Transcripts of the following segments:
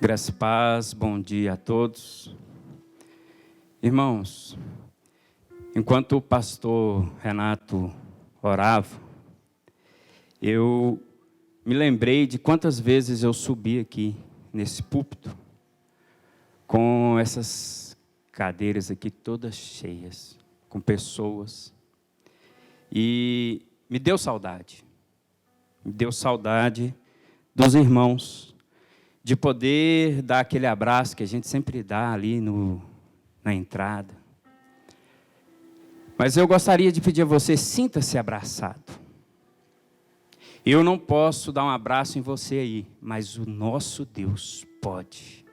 Graça e paz, bom dia a todos. Irmãos, enquanto o pastor Renato orava, eu me lembrei de quantas vezes eu subi aqui nesse púlpito com essas cadeiras aqui todas cheias, com pessoas, e me deu saudade dos irmãos, de poder dar aquele abraço que a gente sempre dá ali na entrada. Mas eu gostaria de pedir a você, sinta-se abraçado. Eu não posso dar um abraço em você aí, mas o nosso Deus pode.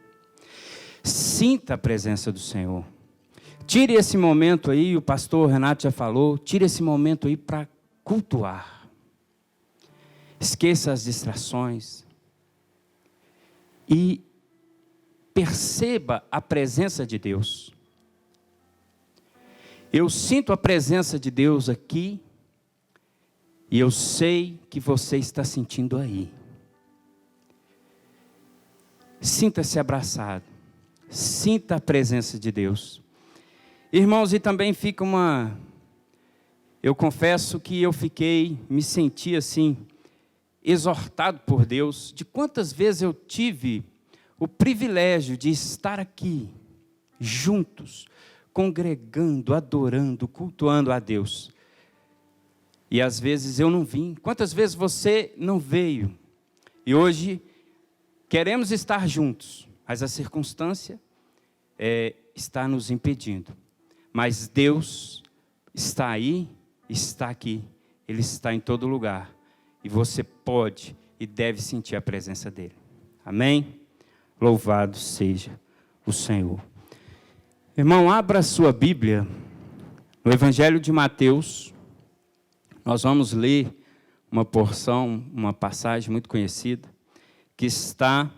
Sinta a presença do Senhor. Tire esse momento aí, o pastor Renato já falou, tire esse momento aí para cultuar. Esqueça as distrações. E perceba a presença de Deus. Eu sinto a presença de Deus aqui, e eu sei que você está sentindo aí. Sinta-se abraçado, sinta a presença de Deus. Irmãos, e também fica eu confesso que me senti assim, exortado por Deus, de quantas vezes eu tive o privilégio de estar aqui, juntos, congregando, adorando, cultuando a Deus. E às vezes eu não vim. Quantas vezes você não veio? E hoje queremos estar juntos, mas a circunstância está nos impedindo. Mas Deus está aí, está aqui, Ele está em todo lugar. E você pode e deve sentir a presença dEle. Amém? Louvado seja o Senhor. Irmão, abra a sua Bíblia no Evangelho de Mateus. Nós vamos ler uma porção, uma passagem muito conhecida, que está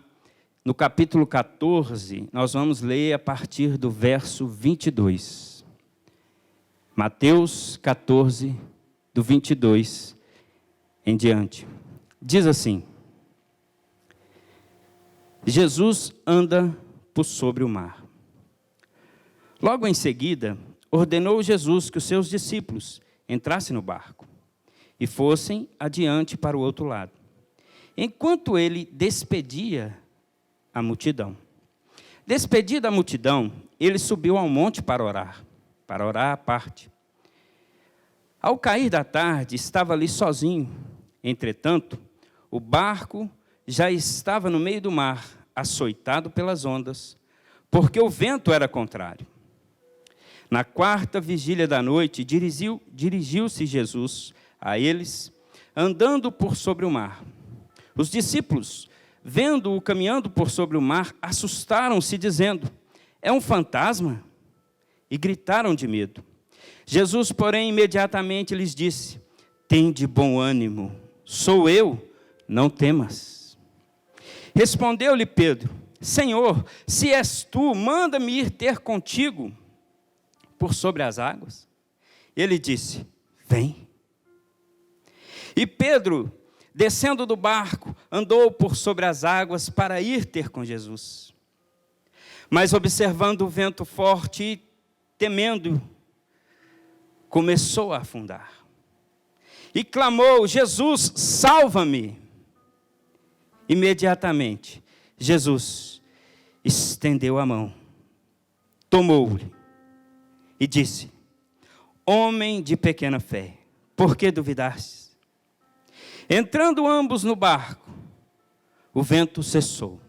no capítulo 14. Nós vamos ler a partir do verso 22. Mateus 14, do 22 em diante. Diz assim: Jesus anda por sobre o mar. Logo em seguida, ordenou Jesus que os seus discípulos entrassem no barco e fossem adiante para o outro lado, enquanto ele despedia a multidão. Despedida a multidão, ele subiu ao monte para orar à parte. Ao cair da tarde, estava ali sozinho. Entretanto, o barco já estava no meio do mar, açoitado pelas ondas, porque o vento era contrário. Na quarta vigília da noite, dirigiu-se Jesus a eles, andando por sobre o mar. Os discípulos, vendo-o caminhando por sobre o mar, assustaram-se, dizendo: é um fantasma? E gritaram de medo. Jesus, porém, imediatamente lhes disse: tende bom ânimo, sou eu, não temas. Respondeu-lhe Pedro: Senhor, se és tu, manda-me ir ter contigo por sobre as águas. Ele disse: vem. E Pedro, descendo do barco, andou por sobre as águas para ir ter com Jesus. Mas observando o vento forte e temendo, começou a afundar. E clamou: Jesus, salva-me! Imediatamente, Jesus estendeu a mão, tomou-lhe e disse: homem de pequena fé, por que duvidastes? Entrando ambos no barco, o vento cessou.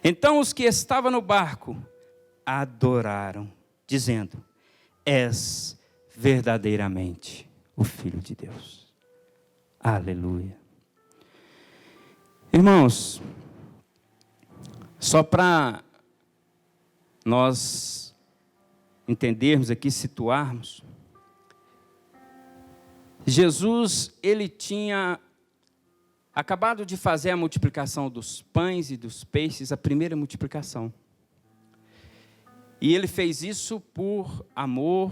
Então os que estavam no barco adoraram, dizendo: és verdadeiramente o Filho de Deus. Aleluia. Irmãos, só para nós entendermos aqui, situarmos, Jesus, ele tinha acabado de fazer a multiplicação dos pães e dos peixes, a primeira multiplicação. E ele fez isso por amor,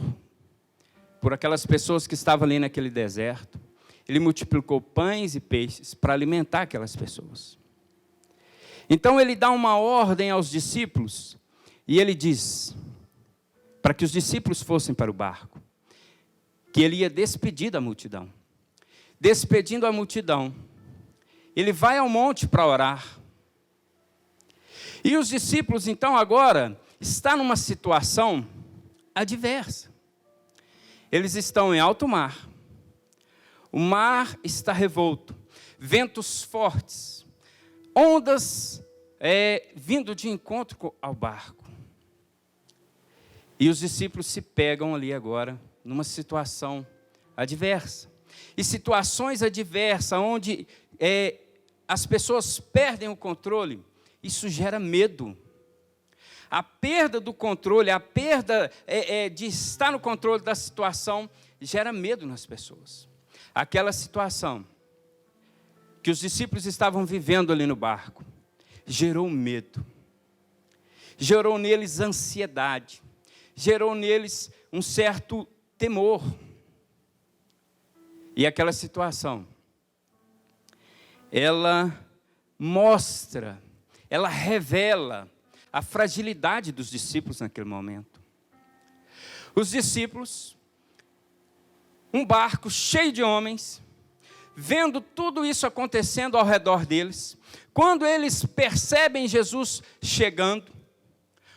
por aquelas pessoas que estavam ali naquele deserto. Ele multiplicou pães e peixes para alimentar aquelas pessoas. Então ele dá uma ordem aos discípulos, e ele diz, para que os discípulos fossem para o barco, que ele ia despedir da multidão. Despedindo a multidão, ele vai ao monte para orar. E os discípulos, então, agora, estão numa situação adversa. Eles estão em alto mar. O mar está revolto. Ventos fortes. Ondas vindo de encontro ao barco. E os discípulos se pegam ali agora, numa situação adversa. E situações adversas, onde as pessoas perdem o controle, isso gera medo. A perda do controle, a perda de estar no controle da situação, gera medo nas pessoas. Aquela situação que os discípulos estavam vivendo ali no barco, gerou medo. Gerou neles ansiedade. Gerou neles um certo temor. E aquela situação, ela mostra, ela revela a fragilidade dos discípulos naquele momento. Os discípulos, um barco cheio de homens, vendo tudo isso acontecendo ao redor deles, quando eles percebem Jesus chegando,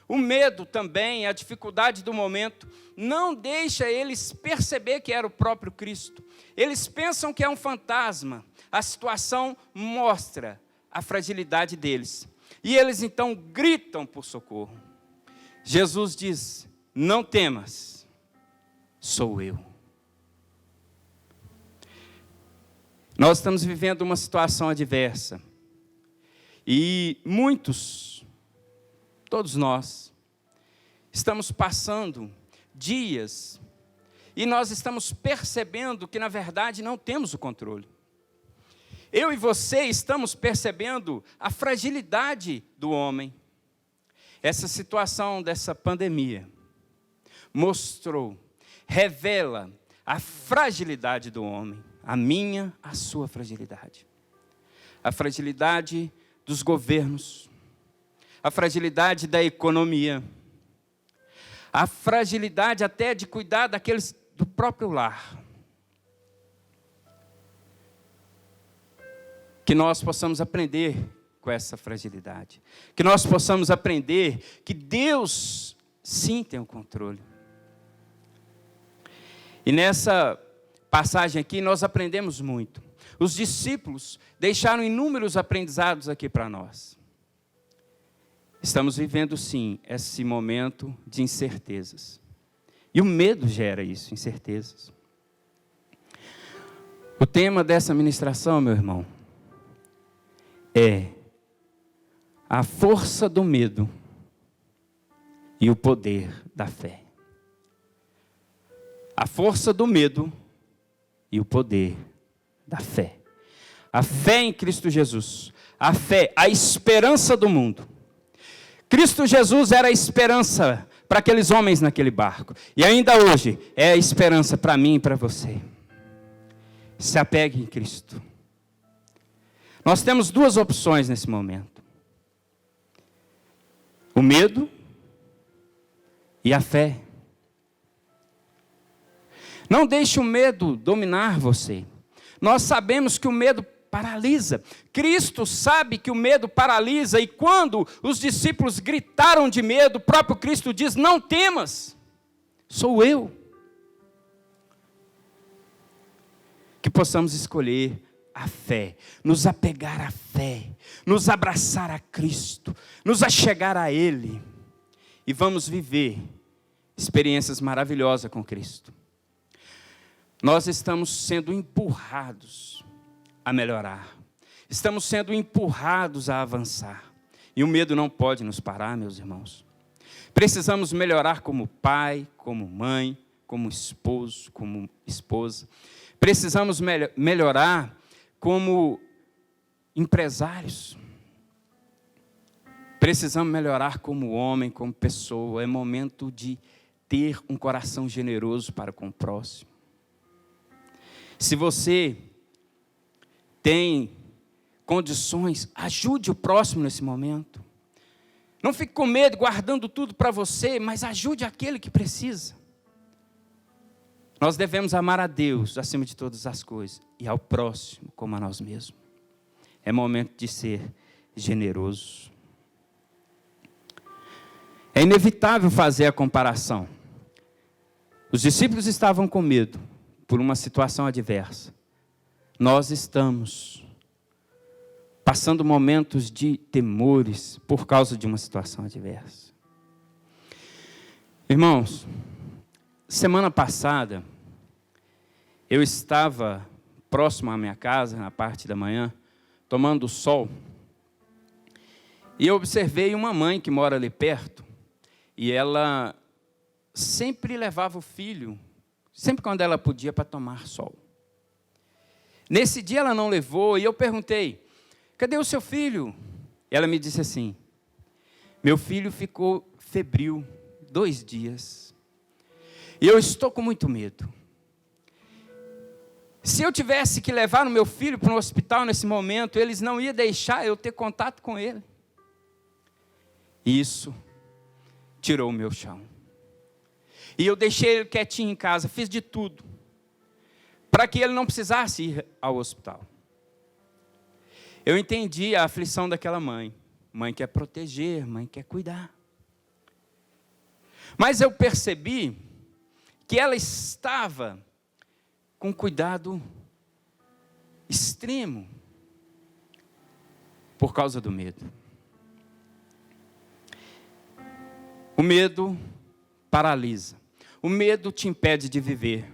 o medo também, a dificuldade do momento, não deixa eles perceber que era o próprio Cristo. Eles pensam que é um fantasma. A situação mostra a fragilidade deles. E eles então gritam por socorro. Jesus diz, não temas, sou eu. Nós estamos vivendo uma situação adversa. E muitos, todos nós, estamos passando dias e nós estamos percebendo que, na verdade, não temos o controle. Eu e você estamos percebendo a fragilidade do homem. Essa situação dessa pandemia mostrou, revela a fragilidade do homem, a minha, a sua fragilidade. A fragilidade dos governos, a fragilidade da economia, a fragilidade até de cuidar daqueles do próprio lar. Que nós possamos aprender com essa fragilidade. Que nós possamos aprender que Deus, sim, tem o controle. E nessa passagem aqui nós aprendemos muito. Os discípulos deixaram inúmeros aprendizados aqui para nós. Estamos vivendo, sim, esse momento de incertezas. E o medo gera isso, incertezas. O tema dessa ministração, meu irmão, é a força do medo e o poder da fé. A força do medo e o poder da fé. A fé em Cristo Jesus. A fé, a esperança do mundo. Cristo Jesus era a esperança para aqueles homens naquele barco. E ainda hoje é a esperança para mim e para você. Se apegue em Cristo. Nós temos duas opções nesse momento. O medo e a fé. Não deixe o medo dominar você. Nós sabemos que o medo paralisa. Cristo sabe que o medo paralisa, e quando os discípulos gritaram de medo, o próprio Cristo diz, não temas, sou eu. Que possamos escolher a fé, nos apegar à fé, nos abraçar a Cristo, nos achegar a Ele, e vamos viver experiências maravilhosas com Cristo. Nós estamos sendo empurrados a melhorar. Estamos sendo empurrados a avançar. E o medo não pode nos parar, meus irmãos. Precisamos melhorar como pai, como mãe, como esposo, como esposa. Precisamos melhorar como empresários. Precisamos melhorar como homem, como pessoa. É momento de ter um coração generoso para com o próximo. Se você tem condições, ajude o próximo nesse momento. Não fique com medo, guardando tudo para você, mas ajude aquele que precisa. Nós devemos amar a Deus acima de todas as coisas e ao próximo como a nós mesmos. É momento de ser generoso. É inevitável fazer a comparação. Os discípulos estavam com medo por uma situação adversa. Nós estamos passando momentos de temores por causa de uma situação adversa. Irmãos, semana passada, eu estava próximo à minha casa, na parte da manhã, tomando sol, e eu observei uma mãe que mora ali perto, e ela sempre levava o filho, sempre quando ela podia, para tomar sol. Nesse dia ela não levou, e eu perguntei, cadê o seu filho? Ela me disse assim, meu filho ficou febril 2 dias, e eu estou com muito medo. Se eu tivesse que levar o meu filho para um hospital nesse momento, eles não iam deixar eu ter contato com ele. Isso tirou o meu chão. E eu deixei ele quietinho em casa, fiz de tudo, para que ele não precisasse ir ao hospital. Eu entendi a aflição daquela mãe. Mãe quer proteger, mãe quer cuidar. Mas eu percebi que ela estava com cuidado extremo por causa do medo. O medo paralisa. O medo te impede de viver.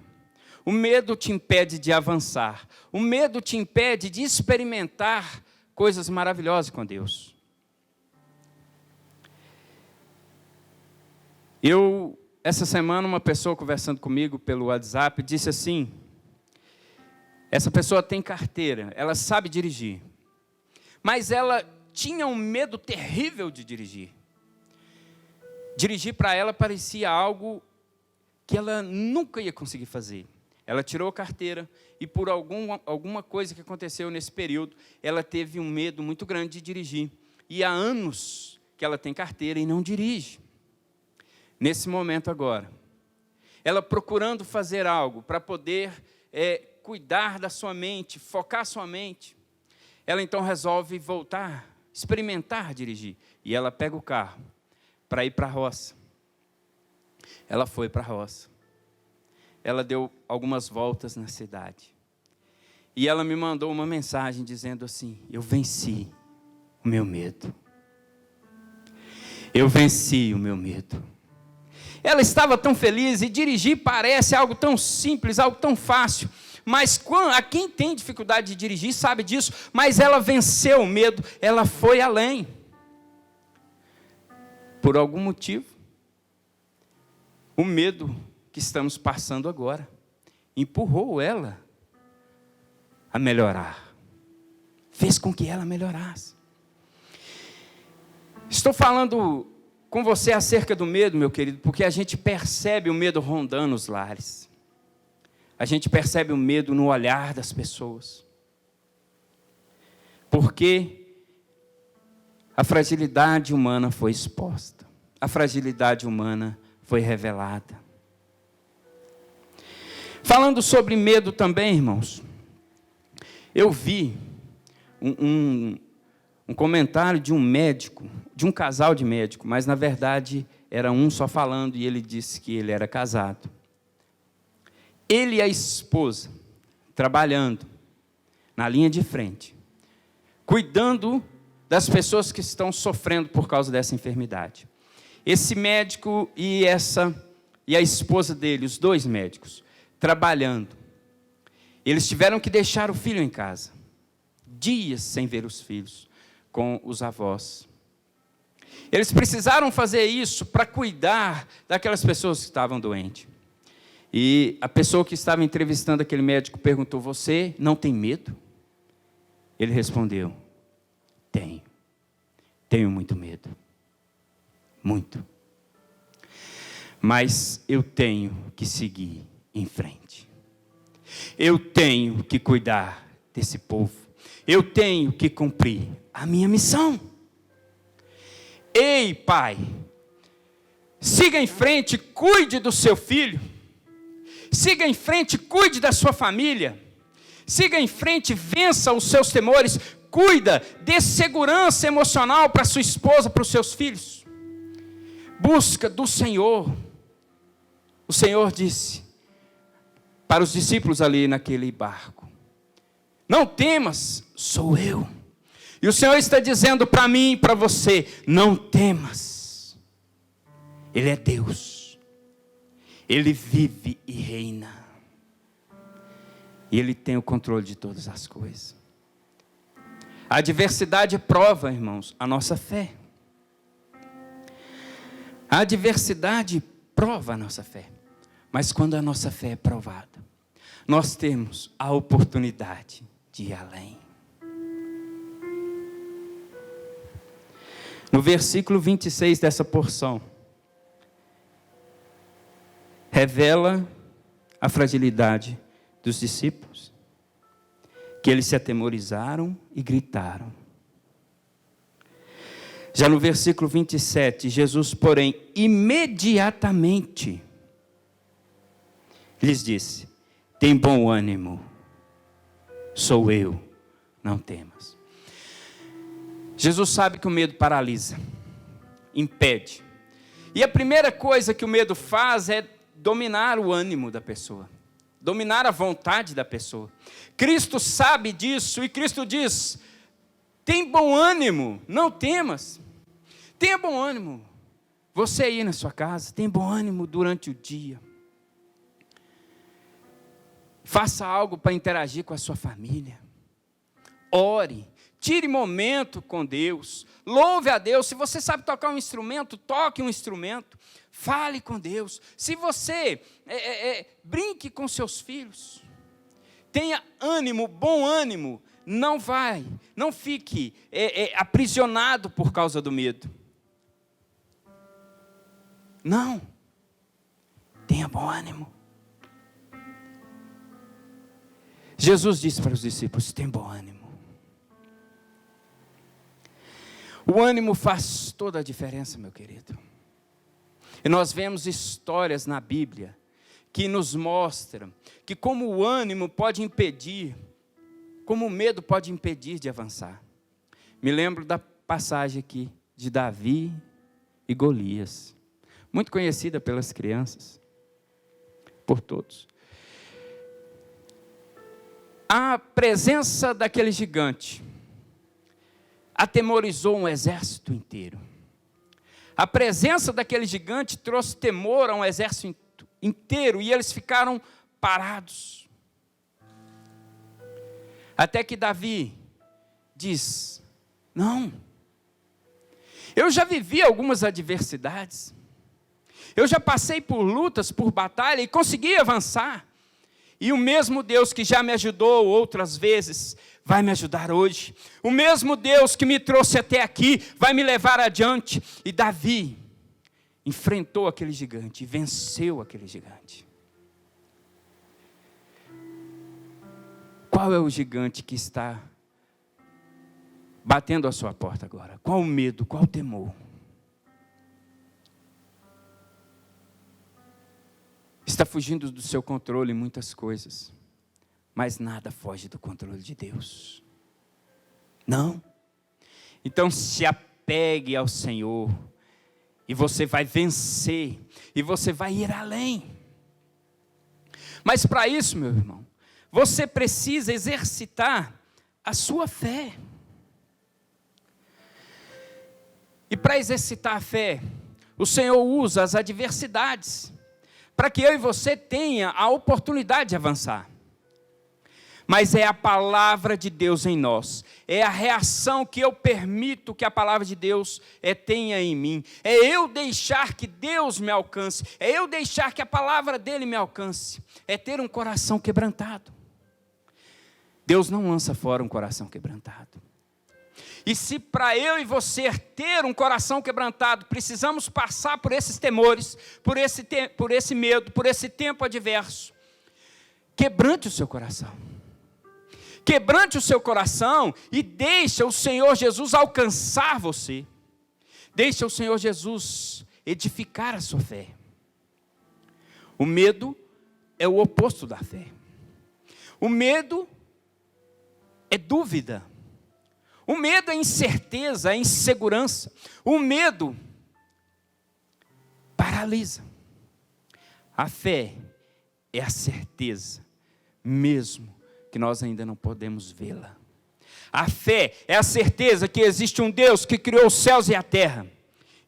O medo te impede de avançar. O medo te impede de experimentar coisas maravilhosas com Deus. Essa semana, uma pessoa conversando comigo pelo WhatsApp disse assim, essa pessoa tem carteira, ela sabe dirigir, mas ela tinha um medo terrível de dirigir. Dirigir para ela parecia algo que ela nunca ia conseguir fazer. Ela tirou a carteira e por alguma coisa que aconteceu nesse período, ela teve um medo muito grande de dirigir. E há anos que ela tem carteira e não dirige. Nesse momento agora, ela procurando fazer algo para poder cuidar da sua mente, focar sua mente, ela então resolve voltar, experimentar dirigir. E ela pega o carro para ir para a roça. Ela foi para a roça. Ela deu algumas voltas na cidade. E ela me mandou uma mensagem dizendo assim, eu venci o meu medo. Eu venci o meu medo. Ela estava tão feliz e dirigir parece algo tão simples, algo tão fácil. Mas a quem tem dificuldade de dirigir sabe disso. Mas ela venceu o medo, ela foi além. Por algum motivo, o medo que estamos passando agora empurrou ela a melhorar. Fez com que ela melhorasse. Estou falando com você acerca do medo, meu querido, porque a gente percebe o medo rondando os lares. A gente percebe o medo no olhar das pessoas. Porque a fragilidade humana foi exposta. A fragilidade humana foi revelada. Falando sobre medo também, irmãos, eu vi um comentário de um médico, de um casal de médico, mas na verdade era um só falando e ele disse que ele era casado. Ele e a esposa, trabalhando na linha de frente, cuidando das pessoas que estão sofrendo por causa dessa enfermidade. Esse médico e a esposa dele, os 2 médicos, trabalhando. Eles tiveram que deixar o filho em casa. Dias sem ver os filhos, com os avós. Eles precisaram fazer isso para cuidar daquelas pessoas que estavam doentes. E a pessoa que estava entrevistando aquele médico perguntou, você não tem medo? Ele respondeu, tenho muito medo. Muito. Mas eu tenho que seguir em frente. Eu tenho que cuidar desse povo. eu tenho que cumprir a minha missão. Ei, pai, siga em frente, cuide do seu filho. Siga em frente, cuide da sua família. Siga em frente, vença os seus temores. Cuida, dê segurança emocional para sua esposa, para os seus filhos. Busca do Senhor. O Senhor disse para os discípulos ali naquele barco: não temas, sou eu. E o Senhor está dizendo para mim e para você: não temas. Ele é Deus. Ele vive e reina. E Ele tem o controle de todas as coisas. A adversidade prova, irmãos, a nossa fé. A adversidade prova a nossa fé. Mas quando a nossa fé é provada, nós temos a oportunidade de ir além. No versículo 26 dessa porção, revela a fragilidade dos discípulos, que eles se atemorizaram e gritaram. Já no versículo 27, Jesus, porém, imediatamente lhes disse: tem bom ânimo, sou eu, não temas. Jesus sabe que o medo paralisa, impede. E a primeira coisa que o medo faz é dominar o ânimo da pessoa, dominar a vontade da pessoa. Cristo sabe disso e Cristo diz: tem bom ânimo, não temas. Tenha bom ânimo. Você aí na sua casa, tem bom ânimo durante o dia. Faça algo para interagir com a sua família. Ore. Tire momento com Deus. Louve a Deus. Se você sabe tocar um instrumento, toque um instrumento. Fale com Deus. Se você brinque com seus filhos. Tenha ânimo, bom ânimo. Não fique aprisionado por causa do medo. Não. Tenha bom ânimo. Jesus disse para os discípulos: tem bom ânimo. O ânimo faz toda a diferença, meu querido. E nós vemos histórias na Bíblia que nos mostram que como o ânimo pode impedir, como o medo pode impedir de avançar. Me lembro da passagem aqui de Davi e Golias, muito conhecida pelas crianças, por todos. A presença daquele gigante atemorizou um exército inteiro. A presença daquele gigante trouxe temor a um exército inteiro e eles ficaram parados. Até que Davi diz: não, eu já vivi algumas adversidades, eu já passei por lutas, por batalha e consegui avançar. E o mesmo Deus que já me ajudou outras vezes, vai me ajudar hoje. O mesmo Deus que me trouxe até aqui, vai me levar adiante. E Davi enfrentou aquele gigante, venceu aquele gigante. Qual é o gigante que está batendo a sua porta agora? Qual o medo, qual o temor? Está fugindo do seu controle em muitas coisas, mas nada foge do controle de Deus. Não. Então se apegue ao Senhor, e você vai vencer, e você vai ir além. Mas para isso, meu irmão, você precisa exercitar a sua fé. E para exercitar a fé, o Senhor usa as adversidades, para que eu e você tenha a oportunidade de avançar. Mas é a palavra de Deus em nós, é a reação que eu permito que a palavra de Deus tenha em mim, é eu deixar que Deus me alcance, é eu deixar que a palavra dele me alcance, é ter um coração quebrantado. Deus não lança fora um coração quebrantado. E se para eu e você ter um coração quebrantado, precisamos passar por esses temores, por esse medo, por esse tempo adverso, quebrante o seu coração. Quebrante o seu coração e deixa o Senhor Jesus alcançar você. Deixa o Senhor Jesus edificar a sua fé. O medo é o oposto da fé. O medo é dúvida. O medo é incerteza, é insegurança. O medo paralisa. A fé é a certeza, mesmo que nós ainda não podemos vê-la. A fé é a certeza que existe um Deus que criou os céus e a terra.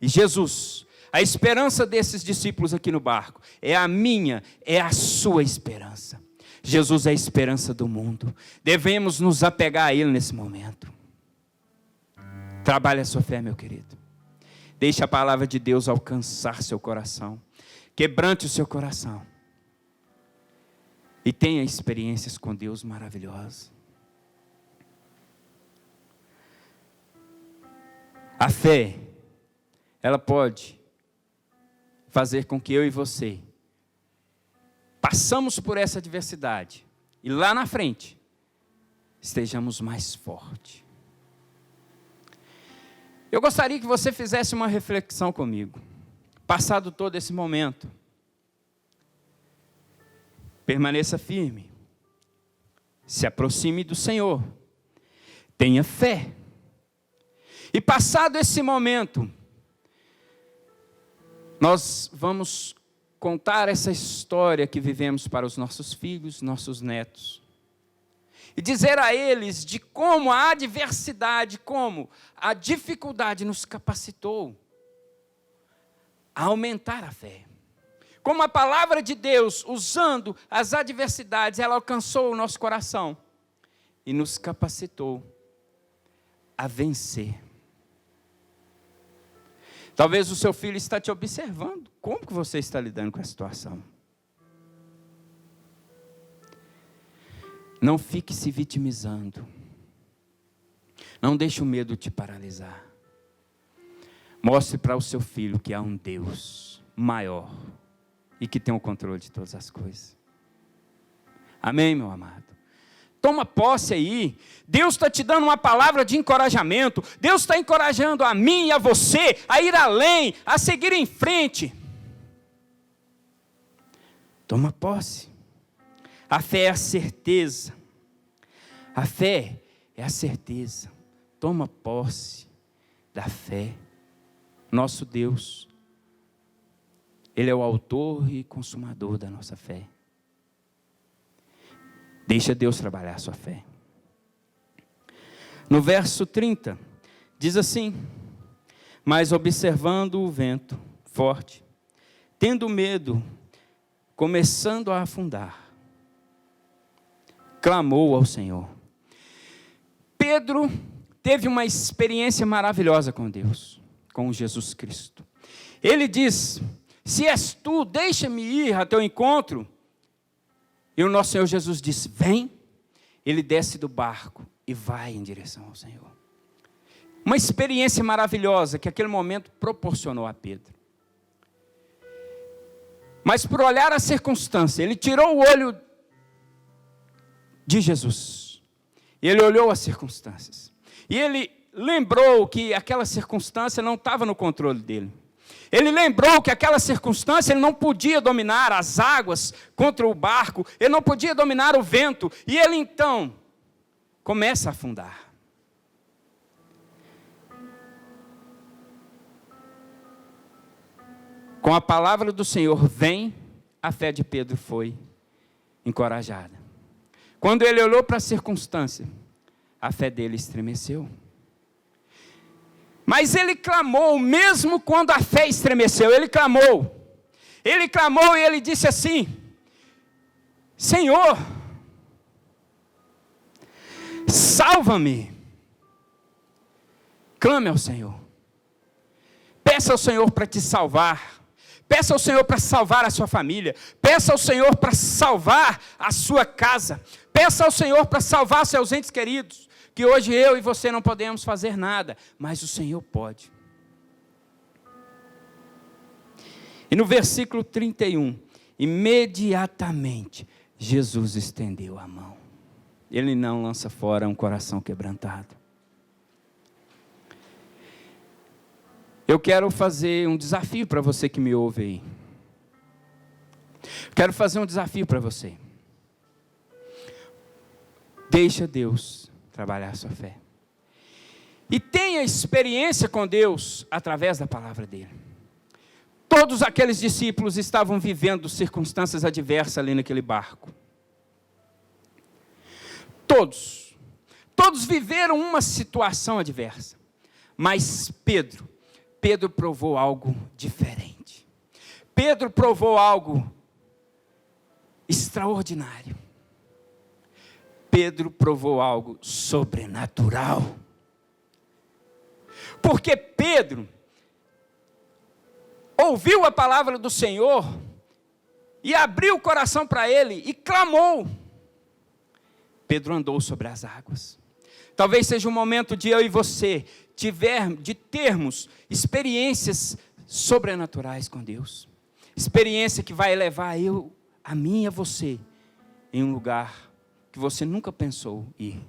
E Jesus, a esperança desses discípulos aqui no barco, é a minha, é a sua esperança. Jesus é a esperança do mundo. Devemos nos apegar a Ele nesse momento. Trabalhe a sua fé, meu querido. Deixe a palavra de Deus alcançar seu coração. Quebrante o seu coração. E tenha experiências com Deus maravilhosas. A fé, ela pode fazer com que eu e você passamos por essa adversidade e lá na frente estejamos mais fortes. Eu gostaria que você fizesse uma reflexão comigo. Passado todo esse momento, permaneça firme, se aproxime do Senhor, tenha fé. E passado esse momento, nós vamos contar essa história que vivemos para os nossos filhos, nossos netos. E dizer a eles de como a adversidade, como a dificuldade nos capacitou a aumentar a fé. Como a palavra de Deus, usando as adversidades, ela alcançou o nosso coração e nos capacitou a vencer. Talvez o seu filho está te observando. Como que você está lidando com a situação? Não fique se vitimizando. Não deixe o medo te paralisar. Mostre para o seu filho que há um Deus maior e que tem o controle de todas as coisas. Amém, meu amado? Toma posse aí. Deus está te dando uma palavra de encorajamento. Deus está encorajando a mim e a você a ir além, a seguir em frente. Toma posse. A fé é a certeza. A fé é a certeza. Toma posse da fé. Nosso Deus, Ele é o autor e consumador da nossa fé. Deixa Deus trabalhar a sua fé. No verso 30, diz assim: mas observando o vento forte, tendo medo, começando a afundar, clamou ao Senhor. Pedro teve uma experiência maravilhosa com Deus, com Jesus Cristo. Ele diz: se és tu, deixa-me ir a teu encontro. E o nosso Senhor Jesus disse: vem. Ele desce do barco e vai em direção ao Senhor. Uma experiência maravilhosa que aquele momento proporcionou a Pedro. Mas por olhar a circunstância, ele tirou o olho de Jesus. Ele olhou as circunstâncias. E ele lembrou que aquela circunstância não estava no controle dele. Ele lembrou que aquela circunstância ele não podia dominar as águas contra o barco, ele não podia dominar o vento, e ele então começa a afundar. Com a palavra do Senhor, vem, a fé de Pedro foi encorajada. Quando ele olhou para a circunstância, a fé dele estremeceu. Mas ele clamou, mesmo quando a fé estremeceu, ele clamou. Ele clamou e ele disse assim: Senhor, salva-me. Clame ao Senhor. Peça ao Senhor para te salvar. Peça ao Senhor para salvar a sua família. Peça ao Senhor para salvar a sua casa. Peça ao Senhor para salvar seus entes queridos. Que hoje eu e você não podemos fazer nada, mas o Senhor pode. E no versículo 31, imediatamente, Jesus estendeu a mão. Ele não lança fora um coração quebrantado. Eu quero fazer um desafio para você que me ouve aí. Quero fazer um desafio para você. Deixa Deus trabalhar a sua fé. E tenha experiência com Deus através da palavra dele. Todos aqueles discípulos estavam vivendo circunstâncias adversas ali naquele barco. Todos viveram uma situação adversa. Mas Pedro provou algo diferente. Pedro provou algo extraordinário. Pedro provou algo sobrenatural. Porque Pedro ouviu a palavra do Senhor e abriu o coração para ele e clamou. Pedro andou sobre as águas. Talvez seja um momento de eu e você termos experiências sobrenaturais com Deus. Experiência que vai levar a mim e a você em um lugar que você nunca pensou ir.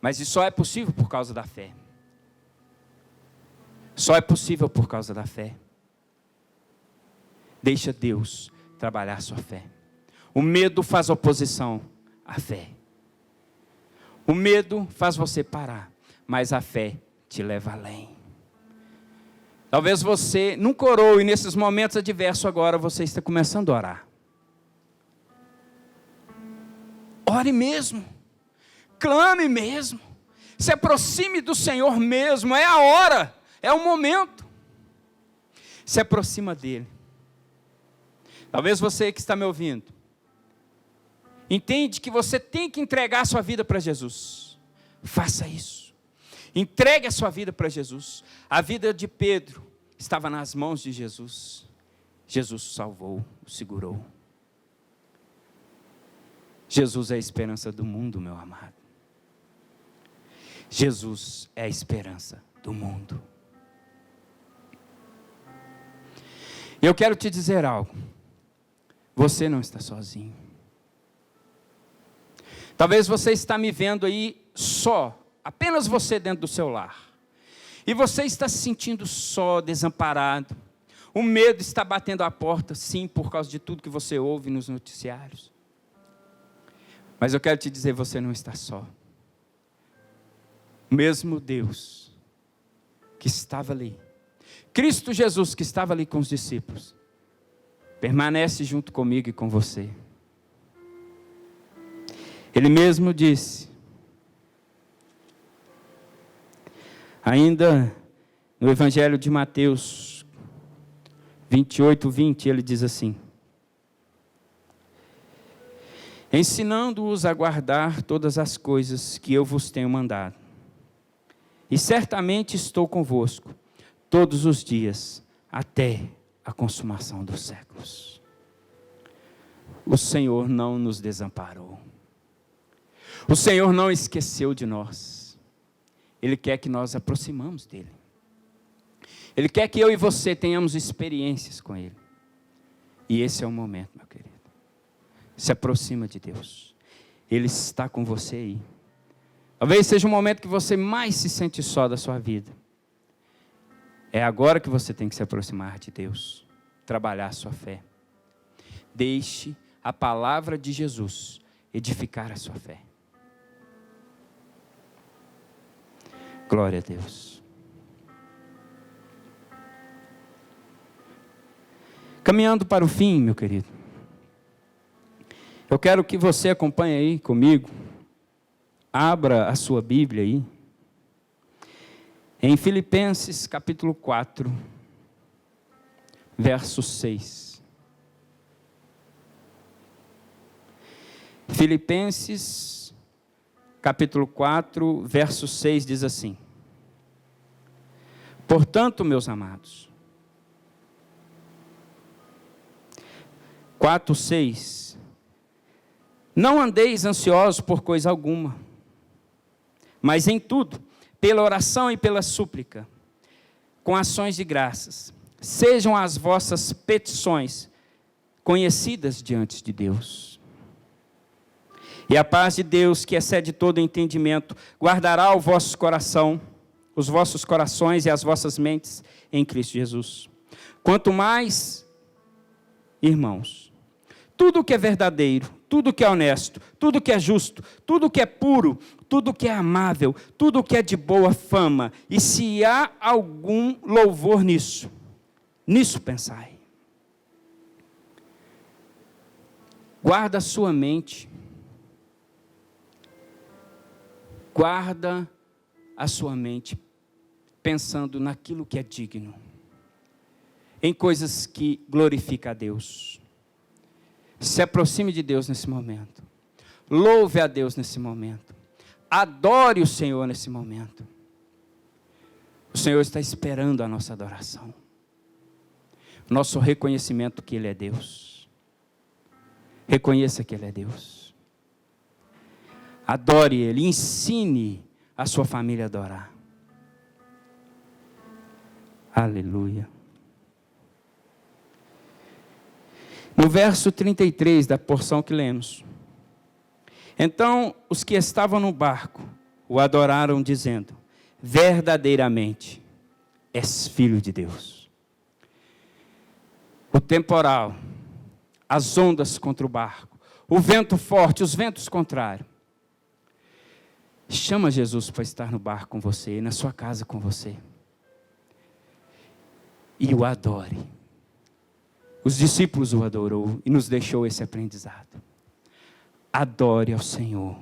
Mas isso só é possível por causa da fé. Só é possível por causa da fé. Deixa Deus trabalhar a sua fé. O medo faz oposição à fé. O medo faz você parar, mas a fé te leva além. Talvez você nunca orou e nesses momentos adversos agora você está começando a orar. Ore mesmo. Clame mesmo. Se aproxime do Senhor mesmo. É a hora. É o momento. Se aproxima dele. Talvez você que está me ouvindo entende que você tem que entregar a sua vida para Jesus. Faça isso. Entregue a sua vida para Jesus. A vida de Pedro estava nas mãos de Jesus. Jesus o salvou, o segurou. Jesus é a esperança do mundo, meu amado. Jesus é a esperança do mundo. E eu quero te dizer algo. Você não está sozinho. Talvez você está me vendo aí só, apenas você dentro do seu lar. E você está se sentindo só, desamparado. O medo está batendo a porta, sim, por causa de tudo que você ouve nos noticiários. Mas eu quero te dizer, você não está só. O mesmo Deus que estava ali, Cristo Jesus que estava ali com os discípulos, permanece junto comigo e com você. Ele mesmo disse, ainda no Evangelho de Mateus 28:20, ele diz assim: ensinando-os a guardar todas as coisas que eu vos tenho mandado. E certamente estou convosco todos os dias, até a consumação dos séculos. O Senhor não nos desamparou. O Senhor não esqueceu de nós. Ele quer que nós aproximamos dEle. Ele quer que eu e você tenhamos experiências com Ele. E esse é o momento, meu querido. Se aproxima de Deus. Ele está com você aí. Talvez seja o momento que você mais se sente só da sua vida. É agora que você tem que se aproximar de Deus. Trabalhar a sua fé. Deixe a palavra de Jesus edificar a sua fé. Glória a Deus. Caminhando para o fim, meu querido. Eu quero que você acompanhe aí comigo. Abra a sua Bíblia aí. Em Filipenses capítulo 4, verso 6. Filipenses capítulo 4, verso 6 diz assim: portanto, meus amados, 4:6, não andeis ansiosos por coisa alguma, mas em tudo, pela oração e pela súplica, com ações de graças, sejam as vossas petições conhecidas diante de Deus. E a paz de Deus, que excede todo entendimento, guardará o vosso coração, os vossos corações e as vossas mentes em Cristo Jesus. Quanto mais, irmãos, tudo que é verdadeiro, tudo que é honesto, tudo que é justo, tudo que é puro, tudo que é amável, tudo que é de boa fama, e se há algum louvor nisso pensai. Guarda a sua mente, guarda a sua mente pensando naquilo que é digno, em coisas que glorificam a Deus. Se aproxime de Deus nesse momento, louve a Deus nesse momento, adore o Senhor nesse momento. O Senhor está esperando a nossa adoração, nosso reconhecimento que Ele é Deus. Reconheça que Ele é Deus. Adore Ele, ensine a sua família a adorar. Aleluia. No verso 33 da porção que lemos. Então os que estavam no barco o adoraram, dizendo: verdadeiramente és filho de Deus. O temporal, as ondas contra o barco, o vento forte, os ventos contrários. Chama Jesus para estar no barco com você, na sua casa com você. E o adore. Os discípulos o adorou e nos deixou esse aprendizado. Adore ao Senhor.